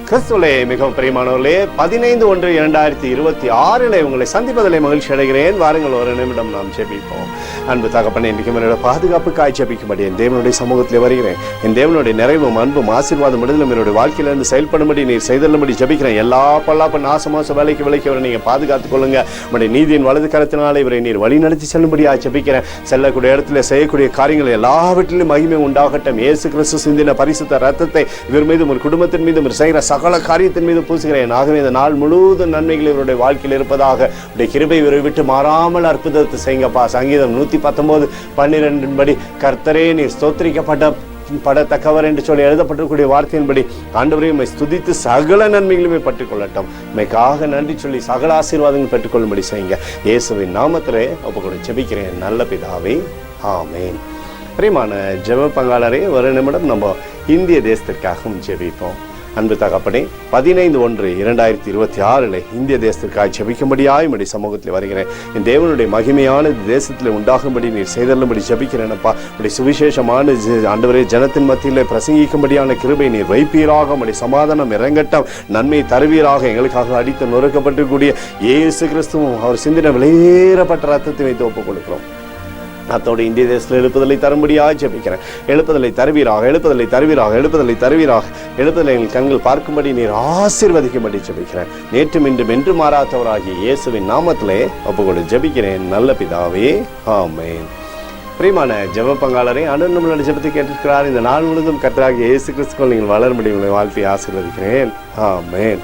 கிறிஸ்துவிலே மிகவும் பிரியமானவர்களே, 15/1/2026 உங்களை சந்திப்பதிலே மகிழ்ச்சி அடைகிறேன். வாருங்கள், ஒரு நிமிடம் நாம் ஜெபிப்போம். அன்பு தகப்பனே, இன்றைக்கு என்னோட பாதுகாப்புக்காய் ஜெபிக்கும்படி என் தேவனுடைய சமூகத்தில் வருகிறேன். என் தேவனுடைய நிறைவும் அன்பும் ஆசீர்வாதம் விடுதலும் என்னுடைய வாழ்க்கையிலிருந்து செயல்படும்படி நீர் செய்தல்லும்படி ஜெபிக்கிறேன். எல்லா பல்லாப்ப நாசமாச வேலைக்கு வரை நீங்கள் பாதுகாத்துக் கொள்ளுங்க. உடைய நீதியின் வலது கரத்தினாலே இவரை நீர் வழி நடத்தி செல்லும்படியாக ஜெபிக்கிறேன். செல்லக்கூடிய இடத்துல செய்யக்கூடிய காரியங்கள் எல்லாவற்றிலும் மகிமை உண்டாகட்டும். இயேசு கிறிஸ்து சிந்தின பரிசுத்த ரத்தத்தை இவர் மீதும் ஒரு குடும்பத்தின் மீதும் செய்கிற சகல காரியத்தின் மீது பூசுகிறேன். ஆகவே இந்த நாள் முழுவதும் நன்மைகள் இவருடைய வாழ்க்கையில் இருப்பதாக உடைய கிருபை இவரை விட்டு மாறாமல் அற்புதத்தை செய்யுங்கப்பா. சங்கீதம் 119:12 படி, கர்த்தரே நீர் ஸ்தோத்திரிக்கப்படத்தக்கவர் என்று சொல்லி எழுதப்பட்டிருக்கூடிய வார்த்தையின்படி ஆண்டவரே உம்மை ஸ்துதித்து சகல நன்மைகளுமே பெற்றுக்கொள்ளட்டும். உம்மைக்காக நன்றி சொல்லி சகல ஆசீர்வாதங்கள் பெற்றுக்கொள்ளும்படி செய்யுங்க. இயேசுவின் நாமத்திலே ஒப்புக்கொண்டு ஜெபிக்கிறேன் நல்ல பிதாவே, ஆமென். பிரியமான ஜெப பங்காளரே, ஒரு நிமிடம் நம்ம இந்திய தேசத்திற்காகவும் ஜெபிப்போம். அன்பு தகப்பனே, 15/1/2026 இந்திய தேசத்திற்காக ஜெபிக்கும்படியாய் உம்முடைய சமூகத்தில் வருகிறேன். என் தேவனுடைய மகிமையான தேசத்தில் உண்டாகும்படி நீர் செய்தல்லும்படி ஜெபிக்கிறேனப்பா. உடைய சுவிசேஷமான ஆண்டவரே ஜனத்தின் மத்தியில் பிரசங்கிக்கும்படியான கிருபை நீர் வைப்பீராக. உம்முடைய சமாதானம் இறங்கட்டும், நன்மை தருவீராக. எங்களுக்காக அடித்து நொறுக்கப்பட்டிருக்கூடிய இயேசு கிறிஸ்துவும் அவர் சிந்தின விலையேறப்பட்ட ரத்தத்தை வைத்து ஒப்புக் கொடுக்கிறோம். அத்தோடு இந்திய தேசத்தில் எழுப்புதலை தரும்படியாக ஜெபிக்கிறேன். எழுப்புதலை தருவீராக, எழுப்புதலை தருவீராக, எழுப்புதலை தருவீராக. எழுப்புதலை எங்கள் கண்கள் பார்க்கும்படி நீர் ஆசீர்வதிக்கும்படி ஜெபிக்கிறேன். நேற்றும் இன்றும் என்று மாறாதவராகிய இயேசுவின் நாமத்திலே ஒப்புக்கொண்டு ஜெபிக்கிறேன் நல்ல பிதாவே, ஆமென். பிரியமான ஜெப பங்காளரை, ஆண்டவர் நம்மளுடைய ஜெபத்தை கேட்டிருக்கிறார். இந்த நாள் முழுவதும் கர்த்தராகிய இயேசு கிறிஸ்துவுக்குள் நீங்கள் வளரும்படி உங்களை வாழ்த்தி ஆசீர்வதிக்கிறேன். ஆமென்.